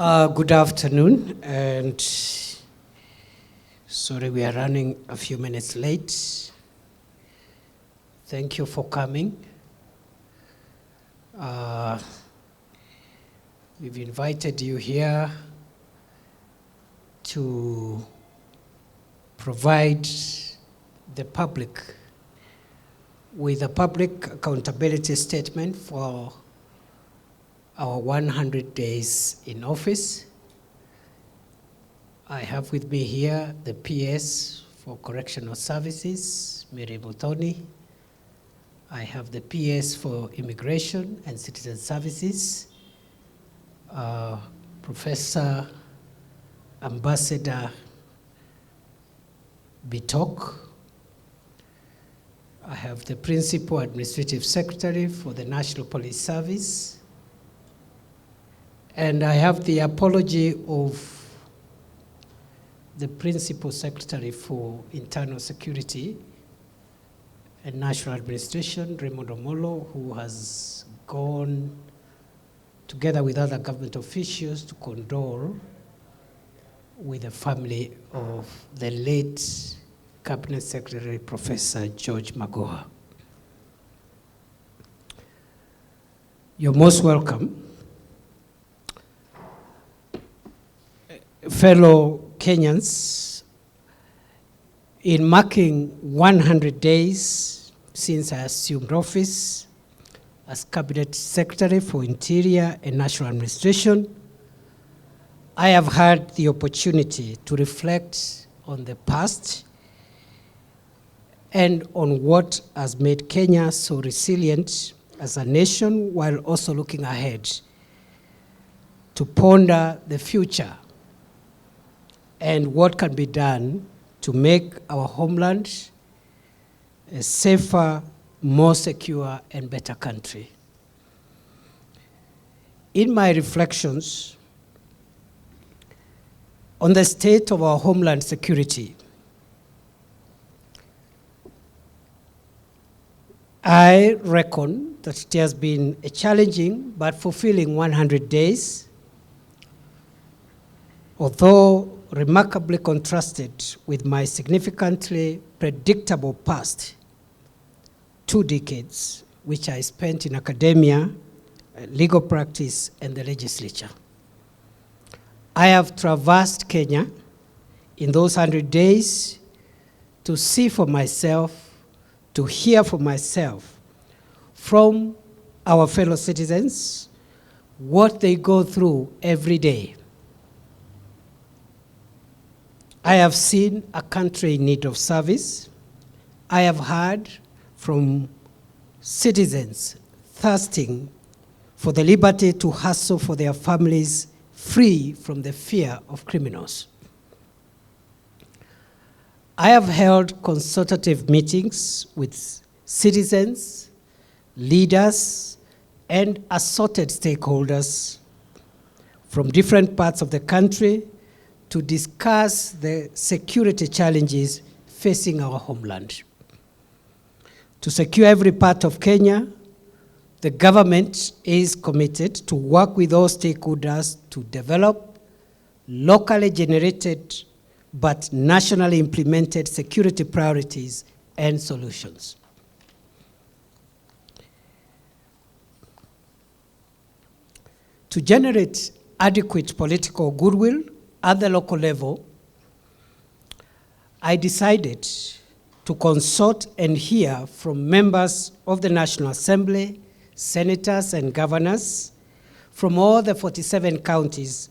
Good afternoon, and sorry we are running a few minutes late. Thank you for coming. We've invited you here to provide the public with a public accountability statement for our 100 days in office. I have with me here the PS for Correctional Services, Mary Butoni. I have the PS for Immigration and Citizen Services, Professor Ambassador Bitok. I have the Principal Administrative Secretary for the National Police Service. And I have the apology of the Principal Secretary for Internal Security and National Administration, Raymond Omolo, who has gone together with other government officials to condole with the family of the late Cabinet Secretary, Professor George Magoha. You're most welcome. Fellow Kenyans, in marking 100 days since I assumed office as Cabinet Secretary for Interior and National Administration, I have had the opportunity to reflect on the past and on what has made Kenya so resilient as a nation, while also looking ahead to ponder the future and what can be done to make our homeland a safer, more secure, and better country. In my reflections on the state of our homeland security, I reckon that it has been a challenging but fulfilling 100 days, although remarkably contrasted with my significantly predictable past 2 decades, which I spent in academia, legal practice, and the legislature. I have traversed Kenya in those 100 days to see for myself, to hear for myself from our fellow citizens what they go through every day. I have seen a country in need of service. I have heard from citizens thirsting for the liberty to hustle for their families, free from the fear of criminals. I have held consultative meetings with citizens, leaders, and assorted stakeholders from different parts of the country to discuss the security challenges facing our homeland. To secure every part of Kenya, the government is committed to work with all stakeholders to develop locally generated but nationally implemented security priorities and solutions. To generate adequate political goodwill at the local level, I decided to consult and hear from members of the National Assembly, senators and governors from all the 47 counties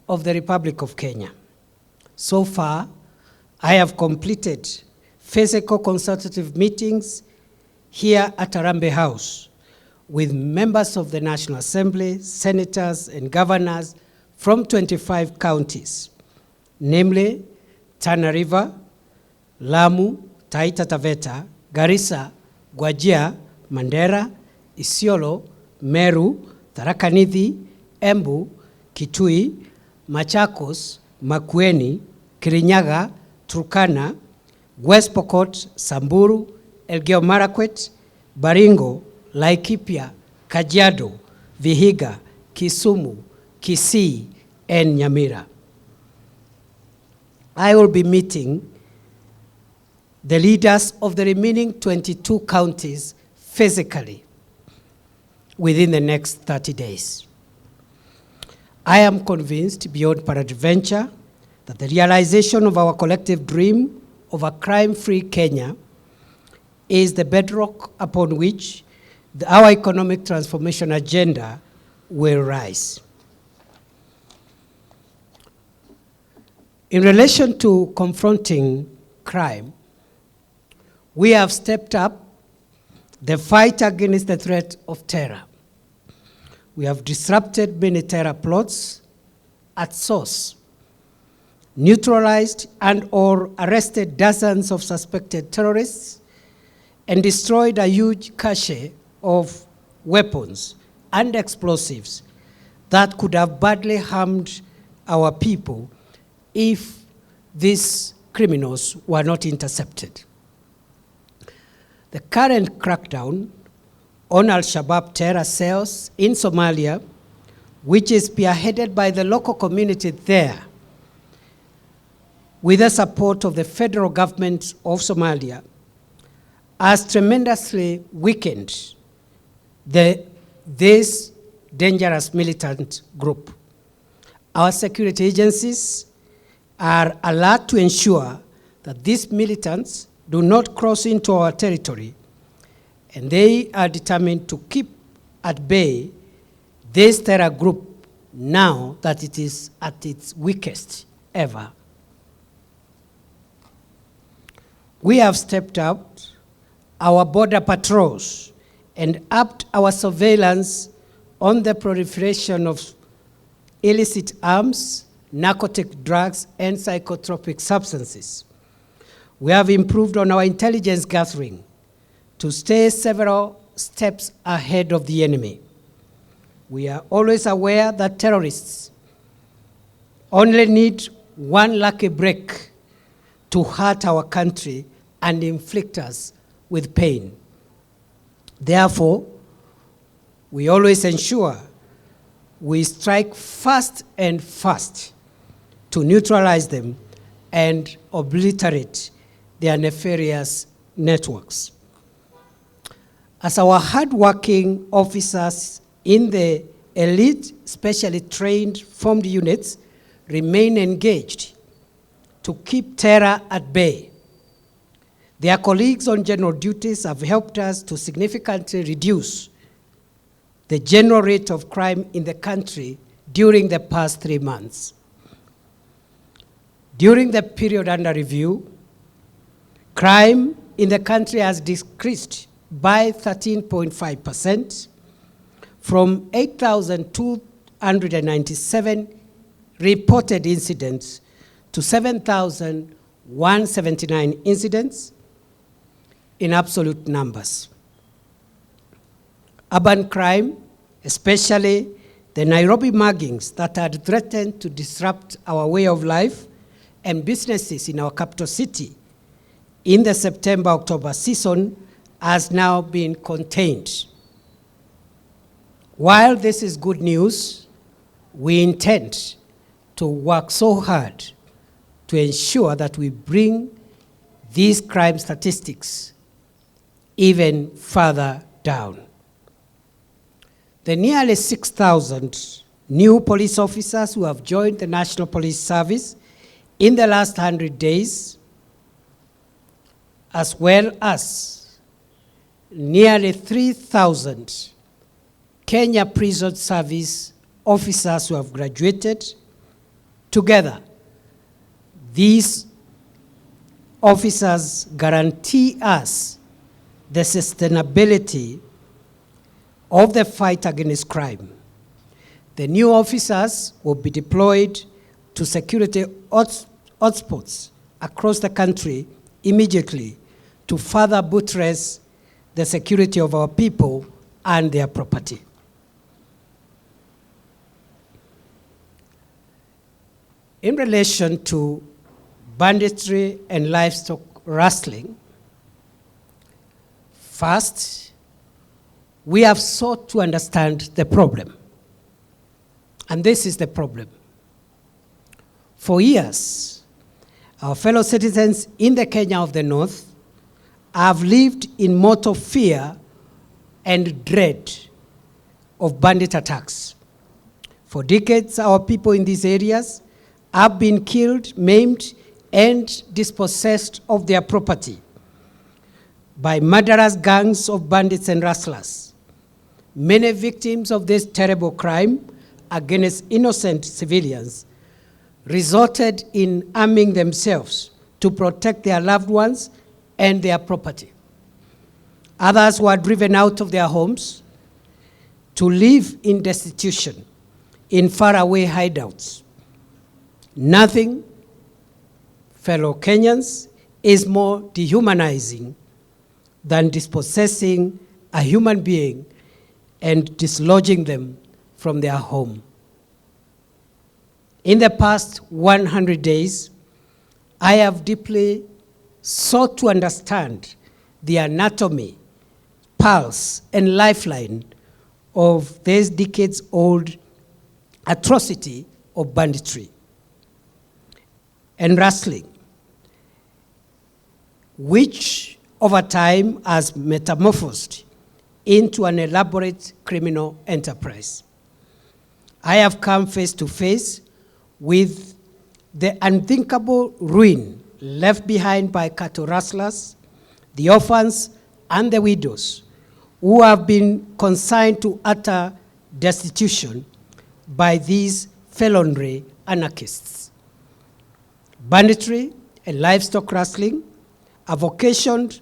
of the Republic of Kenya. So far, I have completed physical consultative meetings here at Harambee House with members of the National Assembly, senators and governors from 25 counties, namely Tana River, Lamu, Taita Taveta, Garissa, Wajir, Mandera, Isiolo, Meru, Tharaka Nithi, Embu, Kitui, Machakos, Makueni, Kirinyaga, Turkana, West Pokot, Samburu, Elgeyo Marakwet, Baringo, Laikipia, Kajiado, Vihiga, Kisumu, Kisii, and Nyamira. I will be meeting the leaders of the remaining 22 counties physically within the next 30 days. I am convinced beyond peradventure that the realization of our collective dream of a crime-free Kenya is the bedrock upon which our economic transformation agenda will rise. In relation to confronting crime, we have stepped up the fight against the threat of terror. We have disrupted many terror plots at source, neutralized and or arrested dozens of suspected terrorists, and destroyed a huge cache of weapons and explosives that could have badly harmed our people if these criminals were not intercepted. The current crackdown on Al-Shabaab terror cells in Somalia, which is spearheaded by the local community there, with the support of the federal government of Somalia, has tremendously weakened this dangerous militant group. Our security agencies are alert to ensure that these militants do not cross into our territory, and they are determined to keep at bay this terror group now that it is at its weakest ever. We have stepped up our border patrols and upped our surveillance on the proliferation of illicit arms, narcotic drugs, and psychotropic substances. We have improved on our intelligence gathering to stay several steps ahead of the enemy. We are always aware that terrorists only need one lucky break to hurt our country and inflict us with pain. Therefore, we always ensure we strike fast and fast to neutralize them and obliterate their nefarious networks. As our hardworking officers in the elite, specially trained formed units remain engaged to keep terror at bay, their colleagues on general duties have helped us to significantly reduce the general rate of crime in the country during the past 3 months. During the period under review, crime in the country has decreased by 13.5% from 8,297 reported incidents to 7,179 incidents in absolute numbers. Urban crime, especially the Nairobi muggings that had threatened to disrupt our way of life and businesses in our capital city in the September-October season, has now been contained. While this is good news, we intend to work so hard to ensure that we bring these crime statistics even further down. The nearly 6,000 new police officers who have joined the National Police Service in the last 100 days, as well as nearly 3,000 Kenya Prison Service officers who have graduated. Together, these officers guarantee us the sustainability of the fight against crime. The new officers will be deployed to security hotspots across the country immediately to further buttress the security of our people and their property. In relation to banditry and livestock rustling, first, we have sought to understand the problem. And this is the problem. For years, our fellow citizens in the Kenya of the North have lived in mortal fear and dread of bandit attacks. For decades, our people in these areas have been killed, maimed, and dispossessed of their property by murderous gangs of bandits and rustlers. Many victims of this terrible crime against innocent civilians resulted in arming themselves to protect their loved ones and their property. Others were driven out of their homes to live in destitution in faraway hideouts. Nothing, fellow Kenyans, is more dehumanizing than dispossessing a human being and dislodging them from their home. In the past 100 days, I have deeply sought to understand the anatomy, pulse, and lifeline of this decades-old atrocity of banditry and rustling, which over time has metamorphosed into an elaborate criminal enterprise. I have come face to face with the unthinkable ruin left behind by cattle rustlers, the orphans, and the widows who have been consigned to utter destitution by these felonry anarchists. Banditry and livestock rustling have occasioned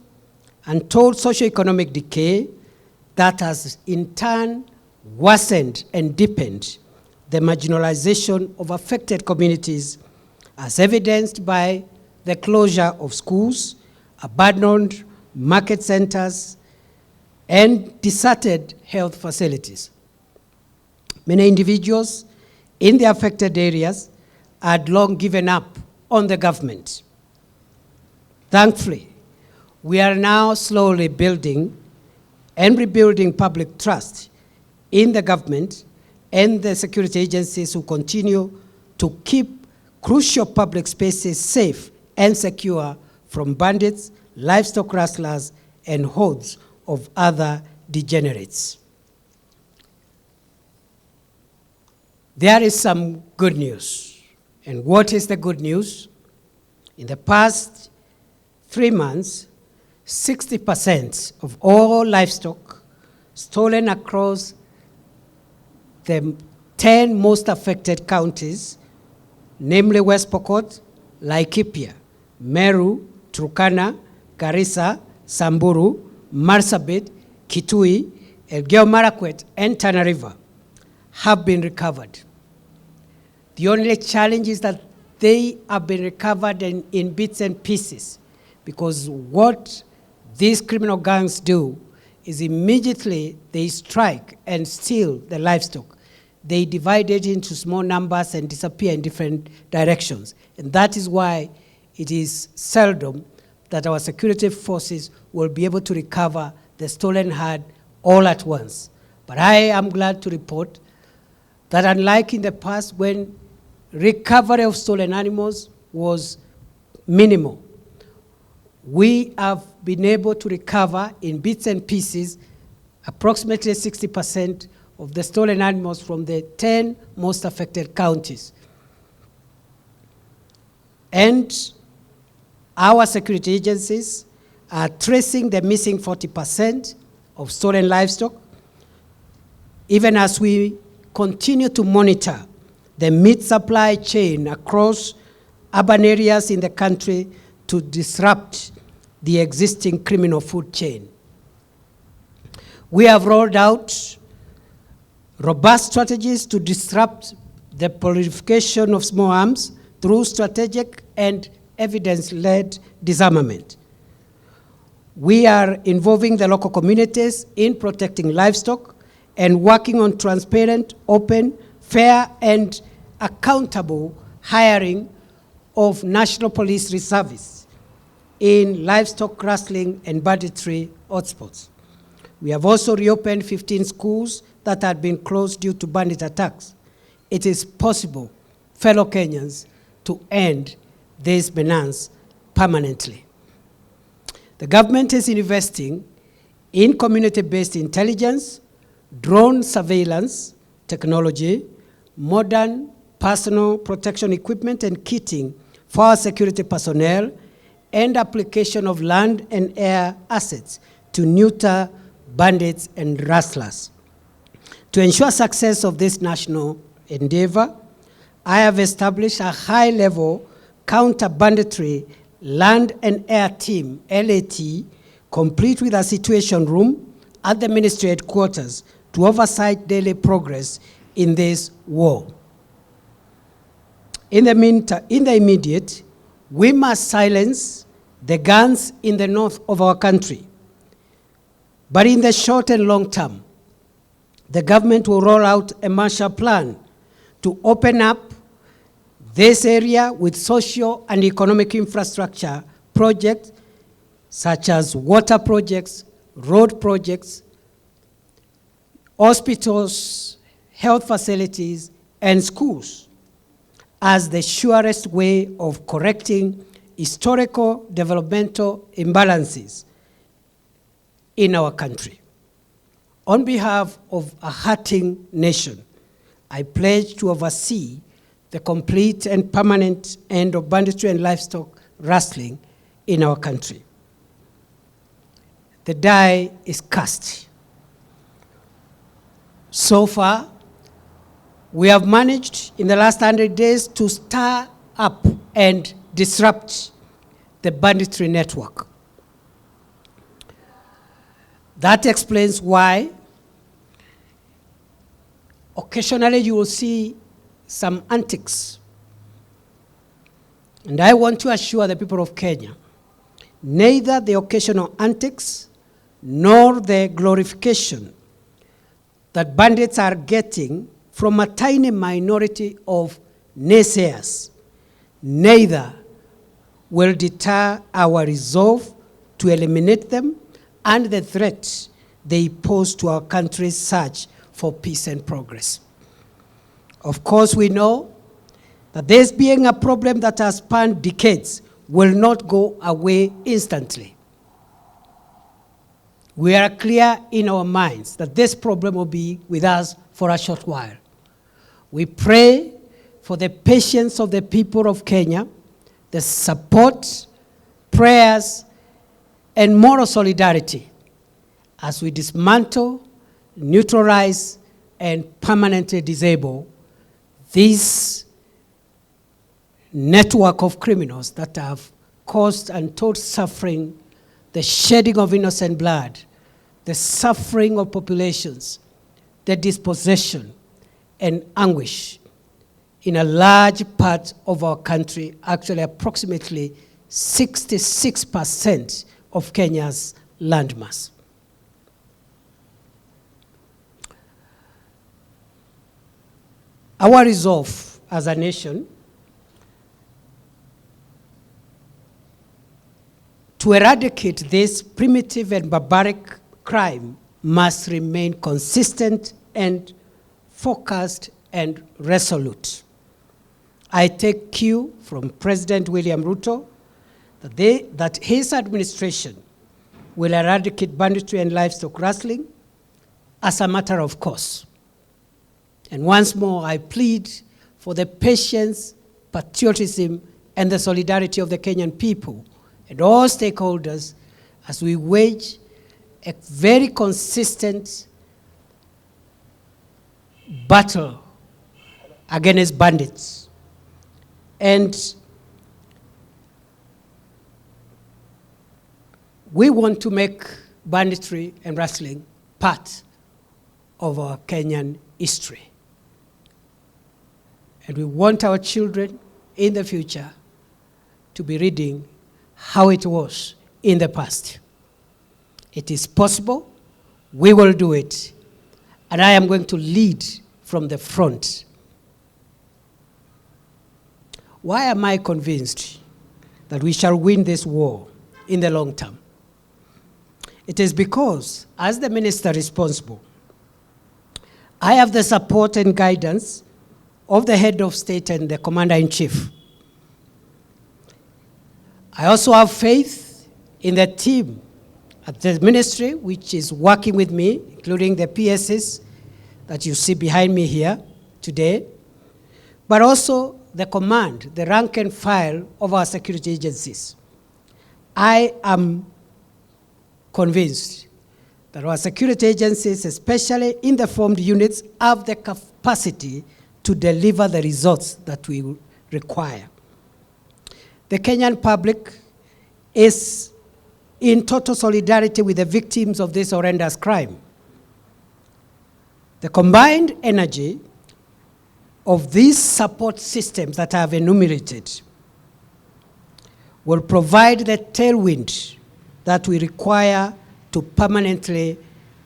untold socioeconomic decay that has in turn worsened and deepened the marginalization of affected communities, as evidenced by the closure of schools, abandoned market centers, and deserted health facilities. Many individuals in the affected areas had long given up on the government. Thankfully, we are now slowly building and rebuilding public trust in the government and the security agencies who continue to keep crucial public spaces safe and secure from bandits, livestock rustlers, and hordes of other degenerates. There is some good news. And what is the good news? In the past 3 months, 60% of all livestock stolen across the 10 most affected counties, namely West Pokot, Laikipia, Meru, Turkana, Garissa, Samburu, Marsabit, Kitui, Elgeyo Marakwet, and Tana River, have been recovered. The only challenge is that they have been recovered in bits and pieces, because what these criminal gangs do is immediately they strike and steal the livestock. They divide it into small numbers and disappear in different directions. And that is why it is seldom that our security forces will be able to recover the stolen herd all at once. But I am glad to report that unlike in the past when recovery of stolen animals was minimal, we have been able to recover in bits and pieces approximately 60% of the stolen animals from the 10 most affected counties. And our security agencies are tracing the missing 40% of stolen livestock, even as we continue to monitor the meat supply chain across urban areas in the country to disrupt the existing criminal food chain. We have rolled out robust strategies to disrupt the proliferation of small arms through strategic and evidence-led disarmament. We are involving the local communities in protecting livestock and working on transparent, open, fair, and accountable hiring of National Police Reservists in livestock rustling and banditry hotspots. We have also reopened 15 schools that had been closed due to bandit attacks. It is possible, fellow Kenyans, to end this menace permanently. The government is investing in community-based intelligence, drone surveillance technology, modern personal protection equipment and kitting for our security personnel, and application of land and air assets to neuter bandits and rustlers. To ensure success of this national endeavor, I have established a high-level counter-banditry land and air team, LAT, complete with a situation room at the ministry headquarters to oversight daily progress in this war. In the immediate, we must silence the guns in the north of our country. But in the short and long term, the government will roll out a Marshall Plan to open up this area with social and economic infrastructure projects such as water projects, road projects, hospitals, health facilities, and schools as the surest way of correcting historical developmental imbalances in our country. On behalf of a hurting nation, I pledge to oversee the complete and permanent end of banditry and livestock rustling in our country. The die is cast. So far, we have managed in the last 100 days to stir up and disrupt the banditry network. That explains why occasionally you will see some antics. And I want to assure the people of Kenya, neither the occasional antics nor the glorification that bandits are getting from a tiny minority of naysayers, neither will deter our resolve to eliminate them and the threat they pose to our country's search for peace and progress. Of course, we know that this being a problem that has spanned decades will not go away instantly. We are clear in our minds that this problem will be with us for a short while. We pray for the patience of the people of Kenya, the support, prayers, and moral solidarity as we dismantle, neutralize, and permanently disable this network of criminals that have caused untold suffering, the shedding of innocent blood, the suffering of populations, the dispossession and anguish in a large part of our country, actually approximately 66% of Kenya's landmass. Our resolve as a nation to eradicate this primitive and barbaric crime must remain consistent and focused and resolute. I take cue from President William Ruto that his administration will eradicate banditry and livestock rustling as a matter of course. And once more, I plead for the patience, patriotism, and the solidarity of the Kenyan people and all stakeholders as we wage a very consistent battle against bandits. And we want to make banditry and rustling part of our Kenyan history. And we want our children in the future to be reading how it was in the past. It is possible, we will do it, and I am going to lead from the front. Why am I convinced that we shall win this war in the long term? It is because, as the minister responsible, I have the support and guidance of the head of state and the commander-in-chief. I also have faith in the team at the ministry, which is working with me, including the PSs that you see behind me here today, but also the command, the rank and file of our security agencies. I am convinced that our security agencies, especially in the formed units, have the capacity to deliver the results that we require. The Kenyan public is in total solidarity with the victims of this horrendous crime. The combined energy of these support systems that I have enumerated will provide the tailwind that we require to permanently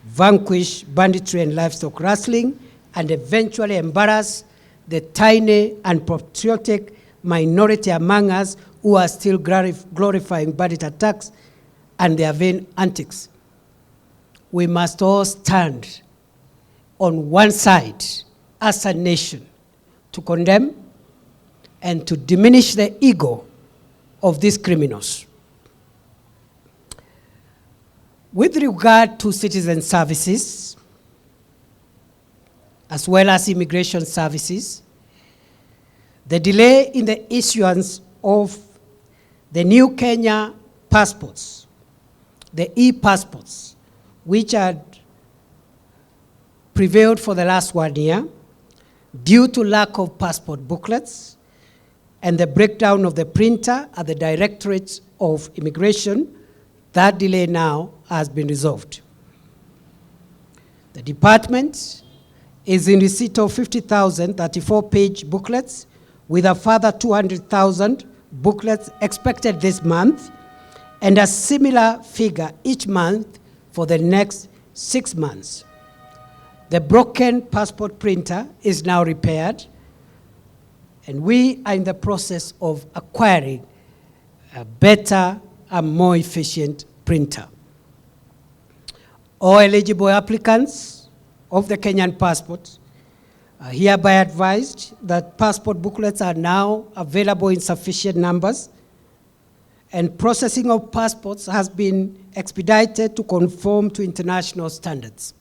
vanquish banditry and livestock rustling and eventually embarrass the tiny and patriotic minority among us who are still glorifying bandit attacks and their vain antics. We must all stand on one side as a nation to condemn and to diminish the ego of these criminals. With regard to citizen services, as well as immigration services, the delay in the issuance of the new Kenya passports, the e-passports, which had prevailed for the last 1 year due to lack of passport booklets and the breakdown of the printer at the Directorate of Immigration, that delay now has been resolved. The department is in receipt of 50,000 34-page booklets with a further 200,000 booklets expected this month and a similar figure each month for the next 6 months. The broken passport printer is now repaired, and we are in the process of acquiring a better and more efficient printer. All eligible applicants of the Kenyan passport are hereby advised that passport booklets are now available in sufficient numbers, and processing of passports has been expedited to conform to international standards.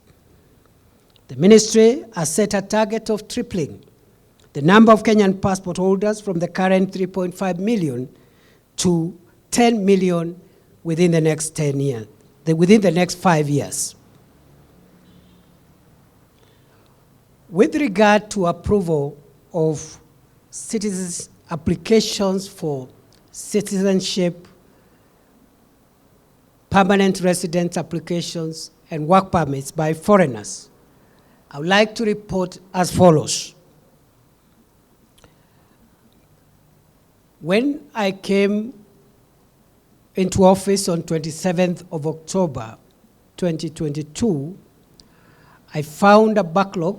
The ministry has set a target of tripling the number of Kenyan passport holders from the current 3.5 million to 10 million within the next 10 years, within the next 5 years. With regard to approval of citizens' applications for citizenship, permanent residence applications, and work permits by foreigners, I would like to report as follows. When I came into office on 27th of October 2022, I found a backlog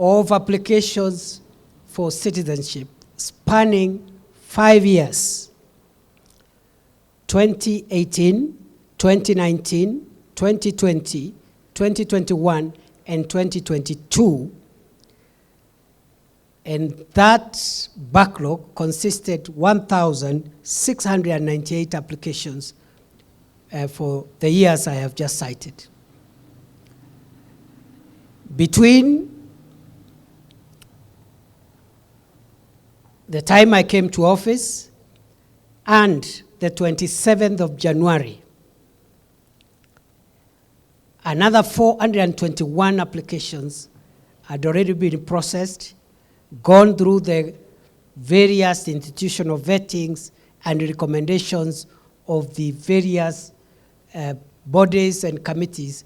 of applications for citizenship spanning 5 years: 2018, 2019, 2020, 2021, and 2022. And that backlog consisted 1,698 applications for the years I have just cited. Between the time I came to office and the 27th of January, another 421 applications had already been processed, gone through the various institutional vettings and recommendations of the various bodies and committees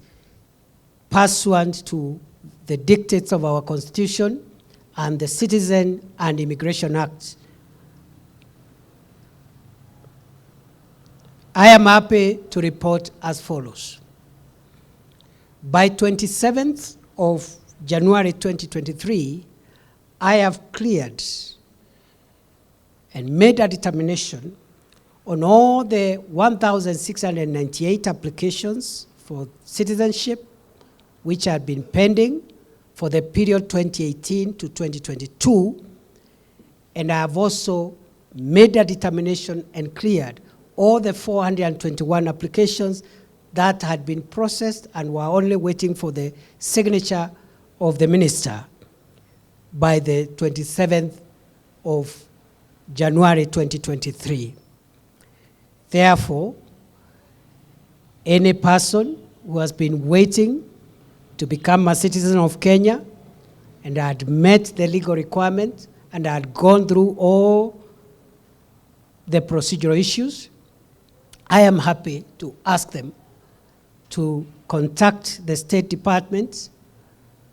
pursuant to the dictates of our Constitution and the Citizen and Immigration Act. I am happy to report as follows. By 27th of January 2023, I have cleared and made a determination on all the 1,698 applications for citizenship which had been pending for the period 2018 to 2022, and I have also made a determination and cleared all the 421 applications that had been processed and were only waiting for the signature of the minister by the 27th of January 2023. Therefore, any person who has been waiting to become a citizen of Kenya and had met the legal requirements and had gone through all the procedural issues, I am happy to ask them to contact the State Department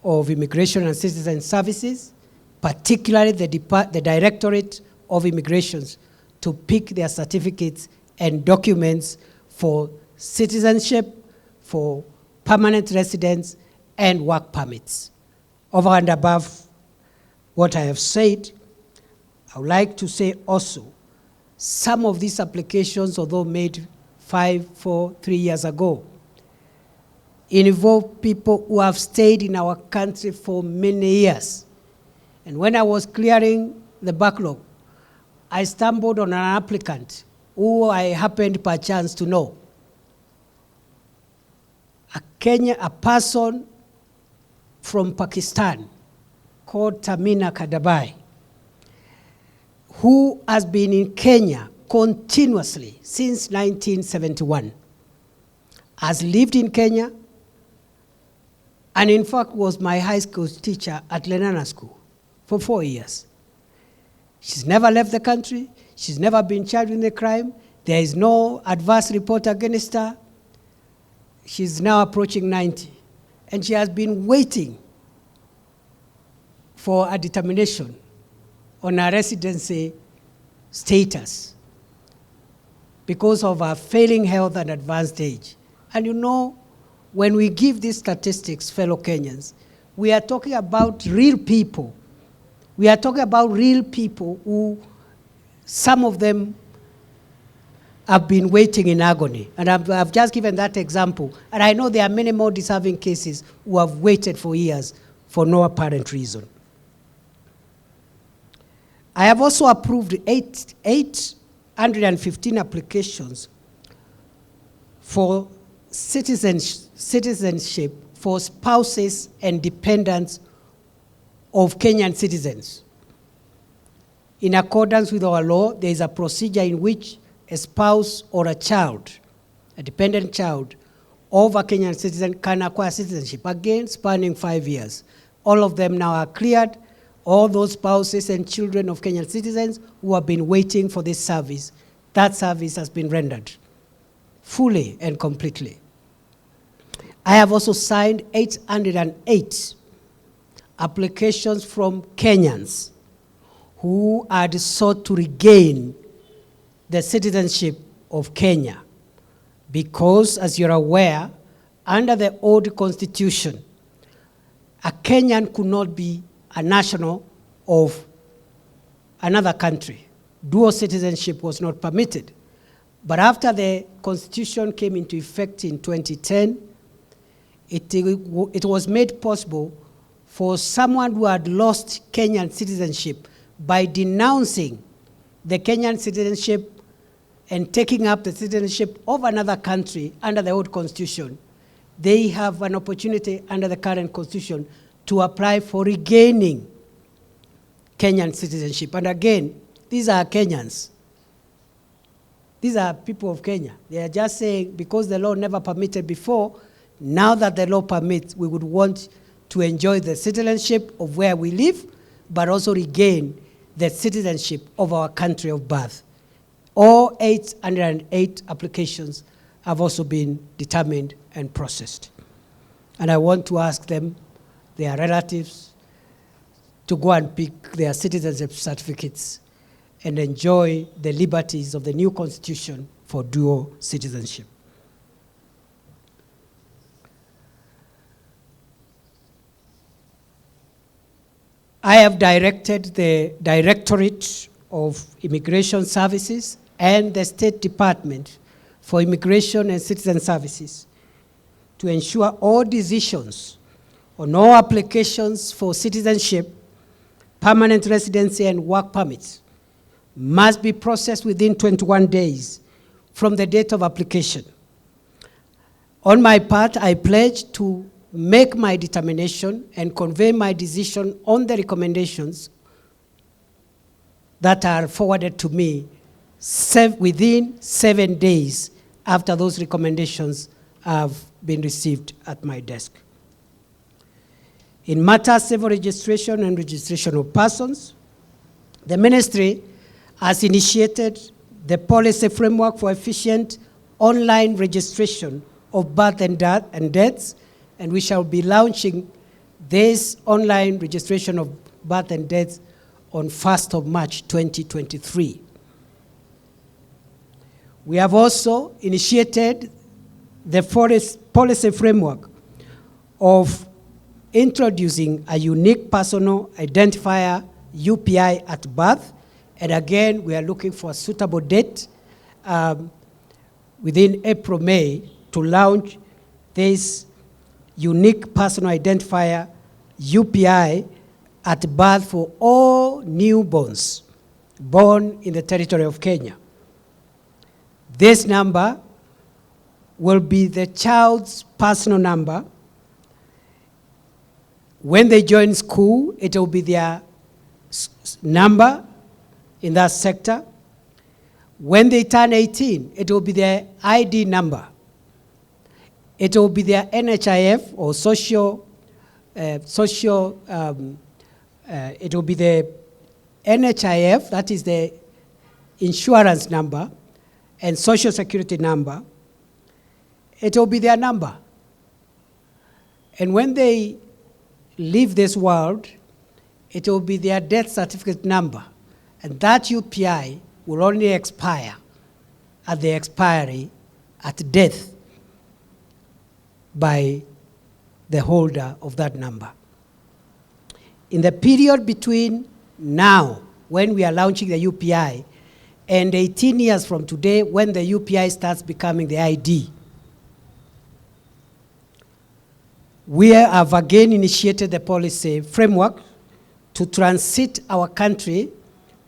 of Immigration and Citizen Services, particularly the Directorate of Immigrations, to pick their certificates and documents for citizenship, for permanent residence, and work permits. Over and above what I have said, I would like to say also, some of these applications, although made 5, 4, 3 years ago, involve people who have stayed in our country for many years. And when I was clearing the backlog, I stumbled on an applicant who I happened perchance to know. A person from Pakistan called Tamina Kadabai, who has been in Kenya continuously since 1971, has lived in Kenya, and in fact was my high school teacher at Lenana School for 4 years. She's never left the country. She's never been charged with a crime. There is no adverse report against her. She's now approaching 90. And she has been waiting for a determination on her residency status because of her failing health and advanced age. And you know, when we give these statistics, fellow Kenyans, we are talking about real people. We are talking about real people who, some of them have been waiting in agony. And I've just given that example. And I know there are many more deserving cases who have waited for years for no apparent reason. I have also approved 815 applications for citizenship for spouses and dependents of Kenyan citizens. In accordance with our law, there is a procedure in which a spouse or a child, a dependent child of a Kenyan citizen can acquire citizenship, again spanning 5 years. All of them now are cleared. All those spouses and children of Kenyan citizens who have been waiting for this service, that service has been rendered fully and completely. I have also signed 808 applications from Kenyans who had sought to regain the citizenship of Kenya because, as you're aware, under the old constitution, a Kenyan could not be a national of another country. Dual citizenship was not permitted. But after the constitution came into effect in 2010, it was made possible for someone who had lost Kenyan citizenship by denouncing the Kenyan citizenship and taking up the citizenship of another country under the old constitution. They have an opportunity under the current constitution to apply for regaining Kenyan citizenship. And again, these are Kenyans. These are people of Kenya. They are just saying, because the law never permitted before, now that the law permits, we would want to enjoy the citizenship of where we live, but also regain the citizenship of our country of birth. All 808 applications have also been determined and processed. And I want to ask them, their relatives, to go and pick their citizenship certificates and enjoy the liberties of the new constitution for dual citizenship. I have directed the Directorate of Immigration Services and the State Department for Immigration and Citizen Services to ensure all decisions on all applications for citizenship, permanent residency, and work permits must be processed within 21 days from the date of application. On my part, I pledge to make my determination and convey my decision on the recommendations that are forwarded to me within 7 days after those recommendations have been received at my desk. In matters civil registration and registration of persons, the ministry has initiated the policy framework for efficient online registration of birth and deaths, and we shall be launching this online registration of birth and deaths on 1st of March 2023. We have also initiated the policy framework of introducing a unique personal identifier, UPI, at birth. And again, we are looking for a suitable date within April, May, to launch this unique personal identifier, UPI, at birth for all newborns born in the territory of Kenya. This number will be the child's personal number. When they join school, it will be their number in that sector. When they turn 18, it will be their ID number. It will be their NHIF or it will be the NHIF, that is the insurance number, and social security number. It will be their number. And when they leave this world, it will be their death certificate number. And that UPI will only expire at the expiry at death by the holder of that number. In the period between now, when we are launching the UPI, and 18 years from today, when the UPI starts becoming the ID, we have again initiated the policy framework to transit our country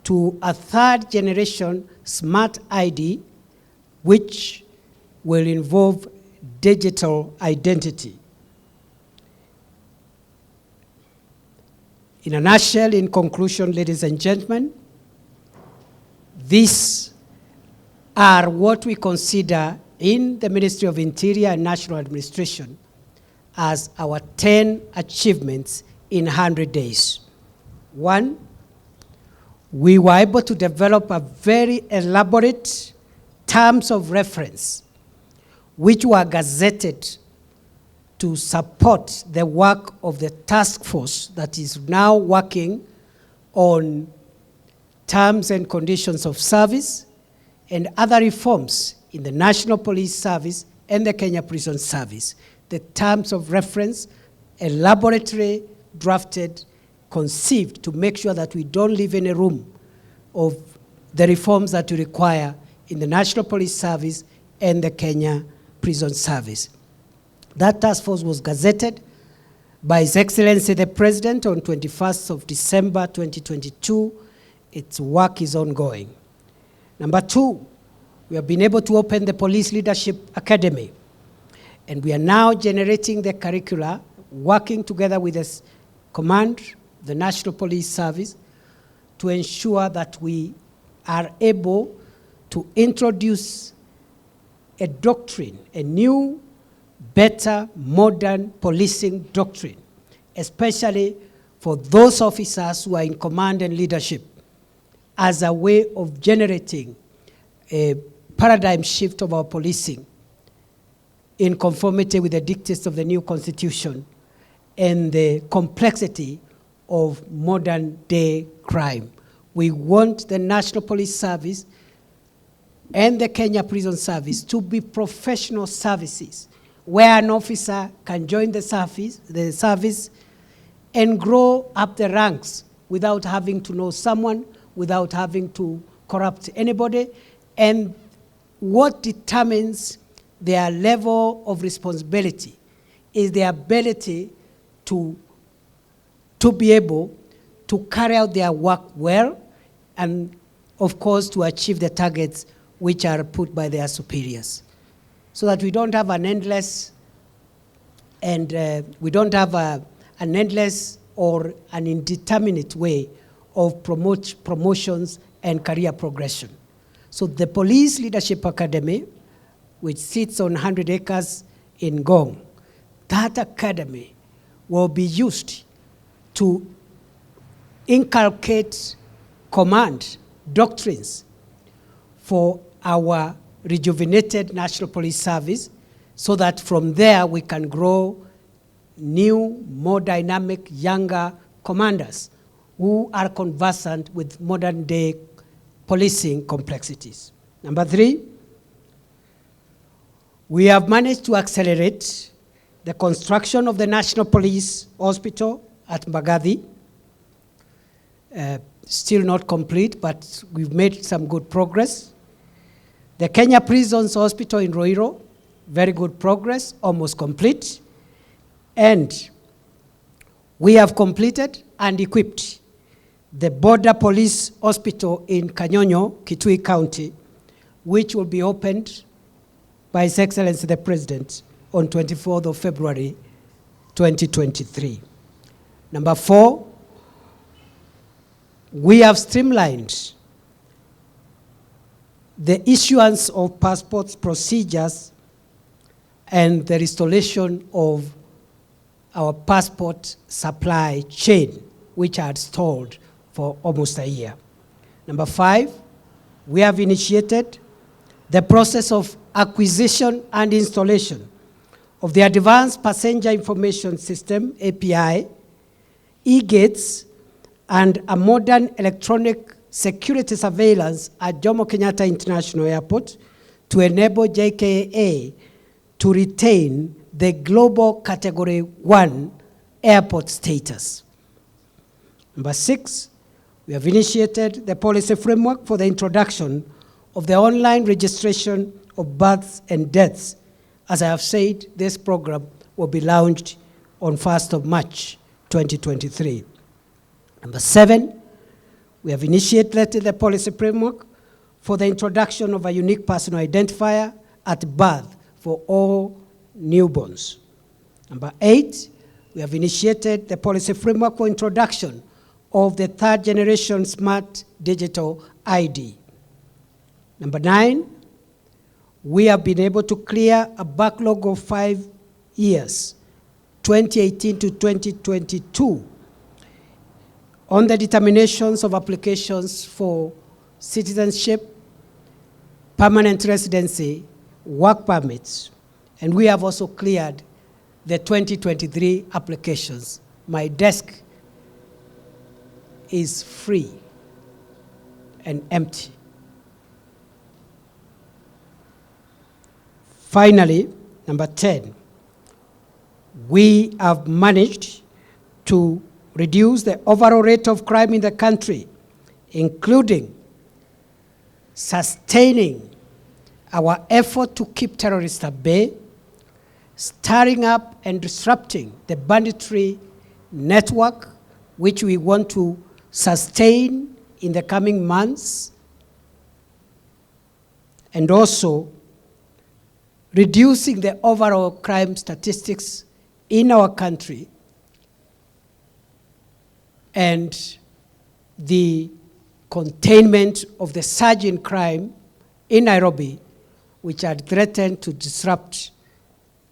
to a third generation smart ID, which will involve digital identity. In a nutshell, in conclusion, ladies and gentlemen, these are what we consider in the Ministry of Interior and National Administration as our 10 achievements in 100 days. One, we were able to develop a very elaborate terms of reference, which were gazetted to support the work of the task force that is now working on terms and conditions of service and other reforms in the National Police Service and the Kenya Prison Service. The terms of reference, elaborately drafted, conceived to make sure that we don't leave any room of the reforms that we require in the National Police Service and the Kenya Prison Service. That task force was gazetted by His Excellency the President on 21st of December 2022. Its work is ongoing. Number two, we have been able to open the Police Leadership Academy, and we are now generating the curricula, working together with the command, the National Police Service, to ensure that we are able to introduce a doctrine, a new, better, modern policing doctrine, especially for those officers who are in command and leadership, as a way of generating a paradigm shift of our policing in conformity with the dictates of the new constitution and the complexity of modern day crime. We want the National Police Service and the Kenya Prison Service to be professional services where an officer can join the service and grow up the ranks without having to know someone, without having to corrupt anybody. And what determines their level of responsibility is their ability to be able to carry out their work well and of course, to achieve the targets which are put by their superiors. So that we don't have an endless an endless or an indeterminate way of promotions and career progression. So the Police Leadership Academy, which sits on 100 acres in Gong, that academy will be used to inculcate command doctrines for our rejuvenated National Police Service, so that from there we can grow new, more dynamic, younger commanders who are conversant with modern day policing complexities. Number 3, we have managed to accelerate the construction of the National Police Hospital at Mbagathi. Still not complete, but we've made some good progress. The Kenya Prisons Hospital in Roiro, very good progress, almost complete. And we have completed and equipped the Border Police Hospital in Kanyonyo, Kithure County, which will be opened by His Excellency the President on 24th of February, 2023. Number 4, we have streamlined the issuance of passports procedures and the restoration of our passport supply chain, which had stalled for almost a year. Number 5, we have initiated the process of acquisition and installation of the Advanced Passenger Information System, API, e-gates, and a modern electronic security surveillance at Jomo Kenyatta International Airport to enable JKA to retain the global Category 1 airport status. Number 6, we have initiated the policy framework for the introduction of the online registration of births and deaths. As I have said, this program will be launched on 1st of March, 2023. Number 7, we have initiated the policy framework for the introduction of a unique personal identifier at birth for all newborns. Number 8, we have initiated the policy framework for introduction of the 3rd generation smart digital ID. Number 9, we have been able to clear a backlog of 5 years, 2018 to 2022, on the determinations of applications for citizenship, permanent residency, work permits, and we have also cleared the 2023 applications. My desk is free and empty. Finally, number 10, we have managed to reduce the overall rate of crime in the country, including sustaining our effort to keep terrorists at bay, stirring up and disrupting the banditry network, which we want to sustain in the coming months, and also reducing the overall crime statistics in our country and the containment of the surge in crime in Nairobi, which had threatened to disrupt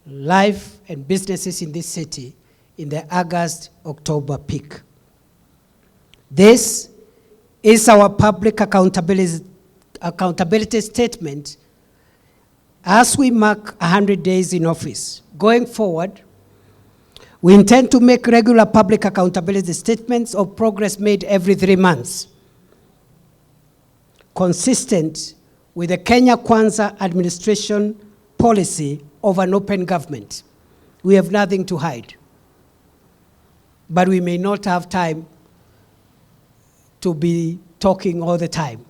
life and businesses in this city in the August-October peak. This is our public accountability statement as we mark 100 days in office. Going forward, we intend to make regular public accountability statements of progress made every 3 months, consistent with the Kenya Kwanza administration policy of an open government. We have nothing to hide, but we may not have time to be talking all the time.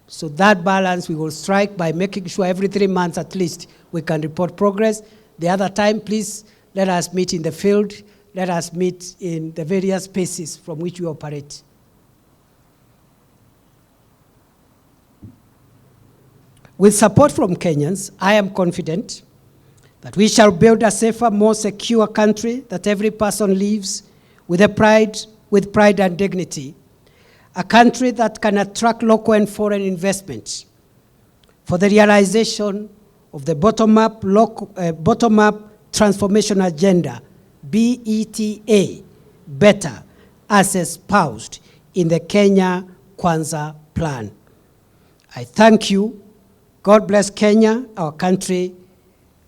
So that balance we will strike by making sure every 3 months at least we can report progress. The other time, please let us meet in the field. Let us meet in the various spaces from which we operate. With support from Kenyans, I am confident that we shall build a safer, more secure country that every person lives with pride and dignity. A country that can attract local and foreign investment for the realization of the bottom-up transformation agenda, BETA, better, as espoused in the Kenya Kwanza plan. I thank you. God bless Kenya, our country.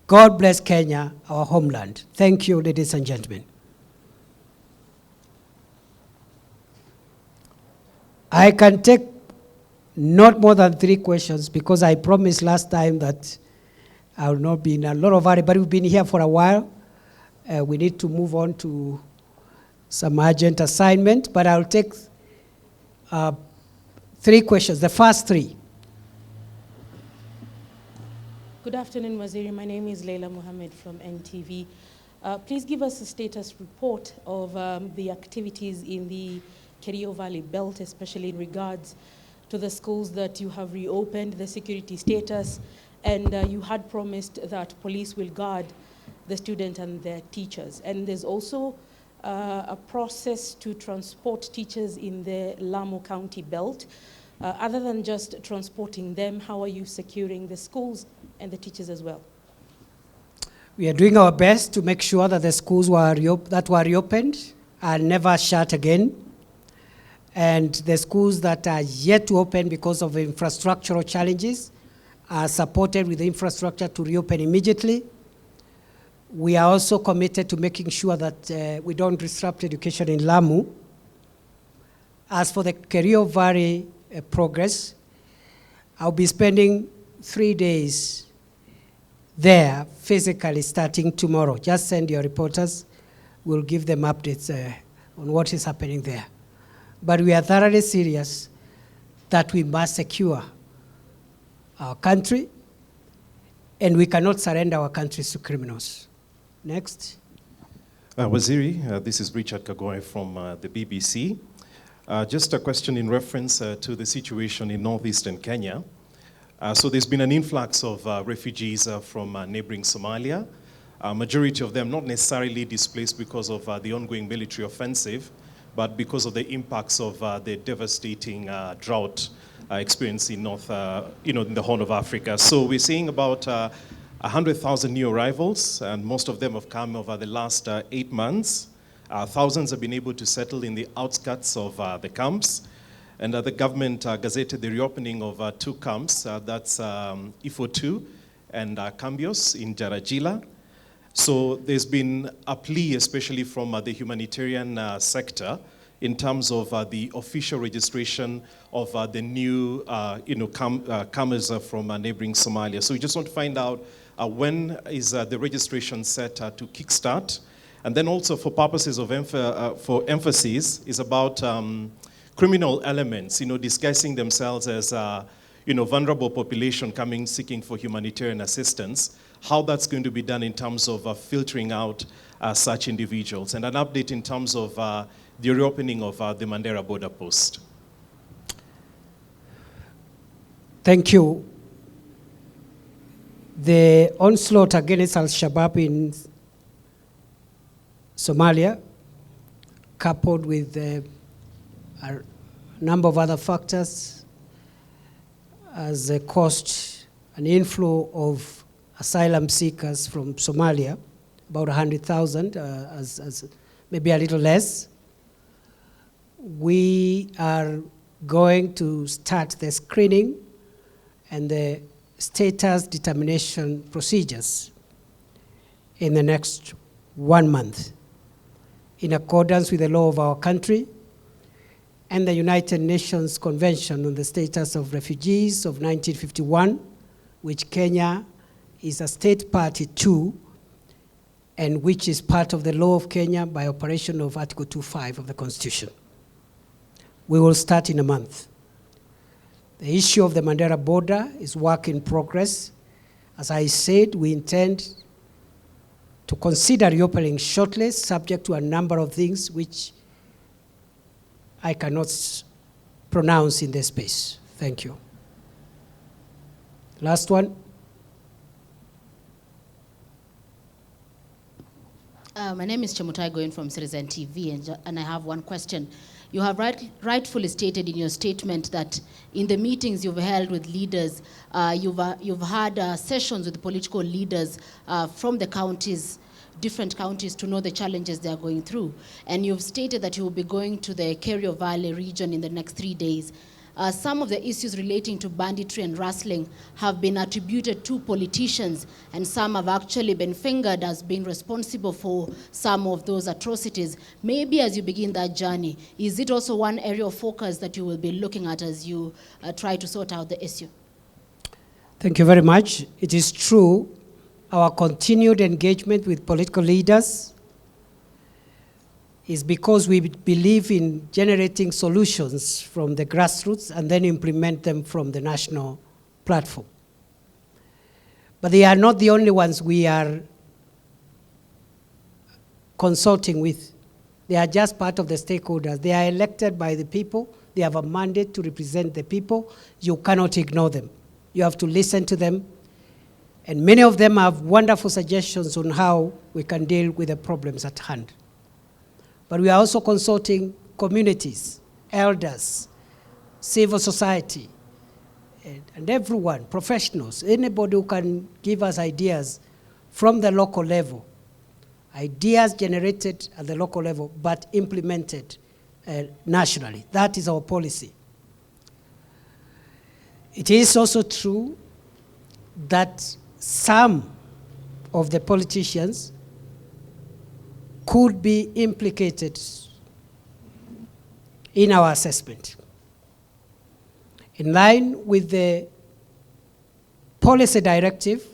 God bless Kenya, our homeland. Thank you, ladies and gentlemen. I can take not more than 3 questions because I promised last time that I will not be in a lot of hurry, but we've been here for a while. We need to move on to some urgent assignment, but I'll take 3 questions, the first 3. Good afternoon, Waziri. My name is Leila Mohammed from NTV. Please give us a status report of the activities in the Kerio Valley Belt, especially in regards to the schools that you have reopened, the security status, and you had promised that police will guard the students and their teachers. And there's also a process to transport teachers in the Lamu County Belt. Other than just transporting them, how are you securing the schools and the teachers as well? We are doing our best to make sure that the schools that were reopened are never shut again. And the schools that are yet to open because of infrastructural challenges are supported with the infrastructure to reopen immediately. We are also committed to making sure that we don't disrupt education in Lamu. As for the Kerio Valley progress, I'll be spending 3 days there physically starting tomorrow. Just send your reporters. We'll give them updates on what is happening there. But we are thoroughly serious that we must secure our country, and we cannot surrender our countries to criminals. Next. Waziri, this is Richard Kagoe from the BBC. Just a question in reference to the situation in northeastern Kenya. So there's been an influx of refugees from neighboring Somalia. Majority of them not necessarily displaced because of the ongoing military offensive, but because of the impacts of the devastating drought experienced in in the Horn of Africa. So we're seeing about 100,000 new arrivals, and most of them have come over the last 8 months. Thousands have been able to settle in the outskirts of the camps. And the government gazetted the reopening of 2 camps, that's Ifo 2 and Cambios in Jarajila. So there's been a plea, especially from the humanitarian sector, in terms of the official registration of the new comers from neighboring Somalia. So we just want to find out when is the registration set to kickstart, and then also for purposes of emphasis is about criminal elements, disguising themselves as vulnerable population coming seeking for humanitarian assistance. How that's going to be done in terms of filtering out such individuals, and an update in terms of the reopening of the Mandera border post. Thank you. The onslaught against Al-Shabaab in Somalia, coupled with a number of other factors, has caused an inflow of asylum seekers from Somalia, about 100,000, as maybe a little less. We are going to start the screening and the status determination procedures in the next 1 month, in accordance with the law of our country and the United Nations Convention on the Status of Refugees of 1951, which Kenya is a state party to, and which is part of the law of Kenya by operation of Article 2.5 of the Constitution. We will start in a month. The issue of the Mandera border is work in progress. As I said, we intend to consider reopening shortly, subject to a number of things which I cannot pronounce in this space. Thank you. Last one. My name is Chemutai going from Citizen TV, and I have one question. You have rightfully stated in your statement that in the meetings you've held with leaders, you've had sessions with political leaders from the counties, different counties, to know the challenges they are going through. And you've stated that you will be going to the Kerio Valley region in the next 3 days. Some of the issues relating to banditry and rustling have been attributed to politicians, and some have actually been fingered as being responsible for some of those atrocities. Maybe as you begin that journey, is it also one area of focus that you will be looking at as you try to sort out the issue? Thank you very much. It is true, our continued engagement with political leaders is because we believe in generating solutions from the grassroots and then implement them from the national platform. But they are not the only ones we are consulting with. They are just part of the stakeholders. They are elected by the people. They have a mandate to represent the people. You cannot ignore them. You have to listen to them. And many of them have wonderful suggestions on how we can deal with the problems at hand. But we are also consulting communities, elders, civil society, and everyone, professionals, anybody who can give us ideas from the local level, ideas generated at the local level but implemented nationally. That is our policy. It is also true that some of the politicians could be implicated in our assessment. In line with the policy directive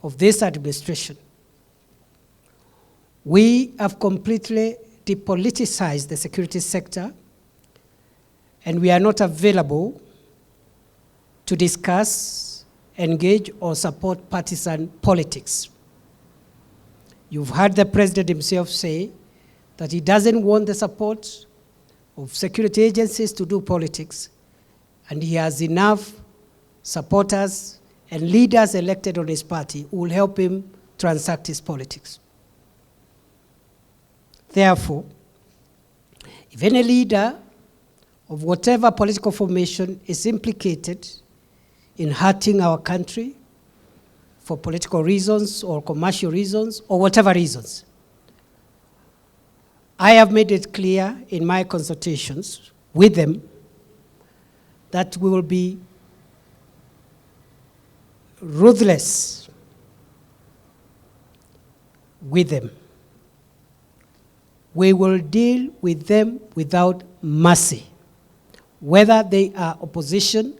of this administration, we have completely depoliticized the security sector, and we are not available to discuss, engage, or support partisan politics. You've heard the president himself say that he doesn't want the support of security agencies to do politics, and he has enough supporters and leaders elected on his party who will help him transact his politics. Therefore, if any leader of whatever political formation is implicated in hurting our country, for political reasons or commercial reasons or whatever reasons, I have made it clear in my consultations with them that we will be ruthless with them. We will deal with them without mercy, whether they are opposition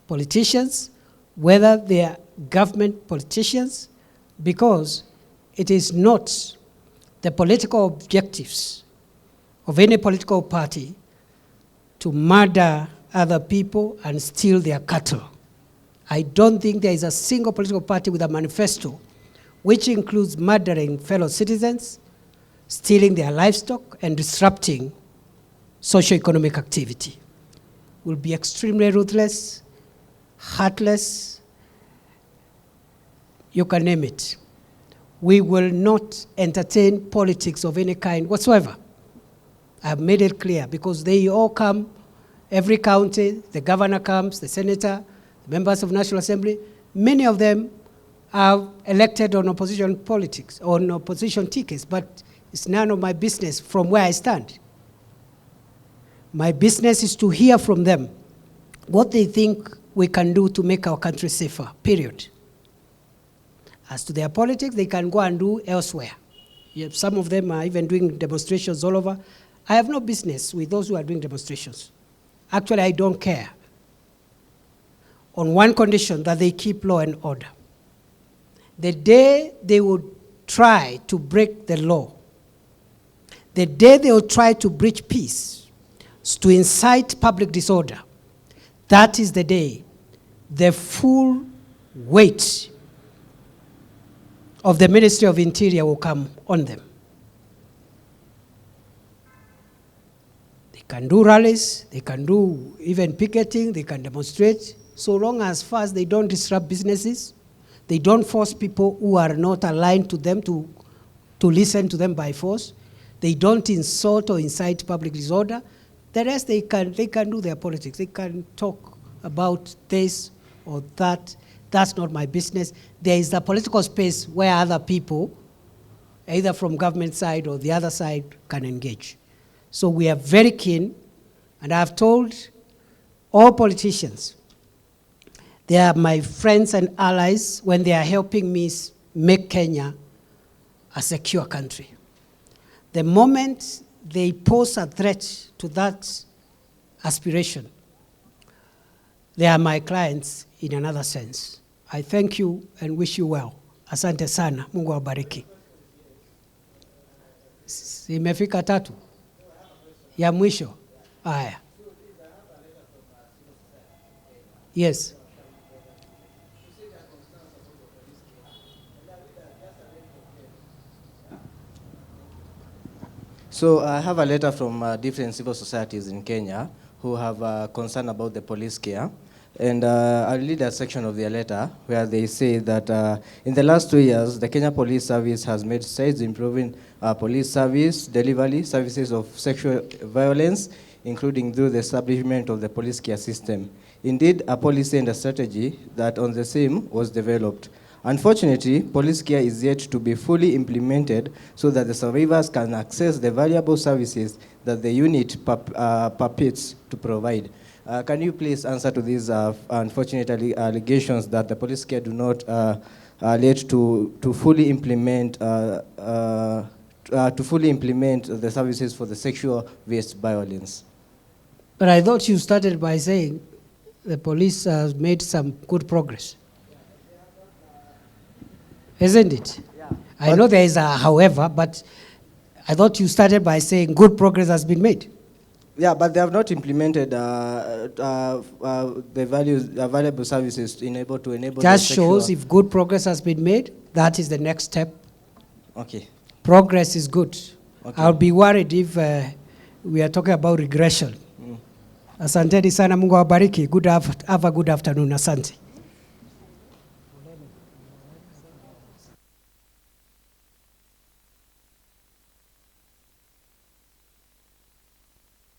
politicians, whether they are government politicians, because it is not the political objectives of any political party to murder other people and steal their cattle. I don't think there is a single political party with a manifesto which includes murdering fellow citizens, stealing their livestock, and disrupting socio-economic activity. We'll be extremely ruthless, heartless, you can name it. We will not entertain politics of any kind whatsoever. I have made it clear, because they all come, every county, the governor comes, the senator, the members of National Assembly. Many of them are elected on opposition politics, on opposition tickets, but it's none of my business from where I stand. My business is to hear from them what they think we can do to make our country safer, period. As to their politics, they can go and do elsewhere. Some of them are even doing demonstrations all over. I have no business with those who are doing demonstrations. Actually, I don't care. On one condition, that they keep law and order. The day they would try to break the law, the day they will try to breach peace, to incite public disorder, that is the day the full weight of the Ministry of Interior will come on them. They can do rallies, they can do even picketing, they can demonstrate, so long as far as they don't disrupt businesses, they don't force people who are not aligned to them to listen to them by force, they don't insult or incite public disorder, the rest they can do their politics. They can talk about this or that. That's not my business. There is a political space where other people, either from government side or the other side, can engage. So we are very keen, and I've told all politicians, they are my friends and allies when they are helping me make Kenya a secure country. The moment they pose a threat to that aspiration, they are my clients in another sense. I thank you and wish you well. Asante sana, Mungu awabariki. Imefika 3 ya mwisho. Haya. Yes. So I have a letter from different civil societies in Kenya who have concern about the police care. And I'll read a section of their letter where they say that in the last 2 years, the Kenya Police Service has made strides improving police service delivery, services of sexual violence, including through the establishment of the police care system. Indeed, a policy and a strategy that on the same was developed. Unfortunately, police care is yet to be fully implemented so that the survivors can access the valuable services that the unit purports to provide. Can you please answer to these unfortunate allegations that the police care do not lead to fully implement the services for the sexual-based violence? But I thought you started by saying the police has made some good progress. Isn't it? Yeah. I know there is a however, but I thought you started by saying good progress has been made. Yeah, but they have not implemented the valuable services to enable. Just shows if good progress has been made, that is the next step. Okay. Progress is good. Okay. I'll be worried if we are talking about regression. Asante sana, Mungu awabariki. Have a good afternoon. Asante.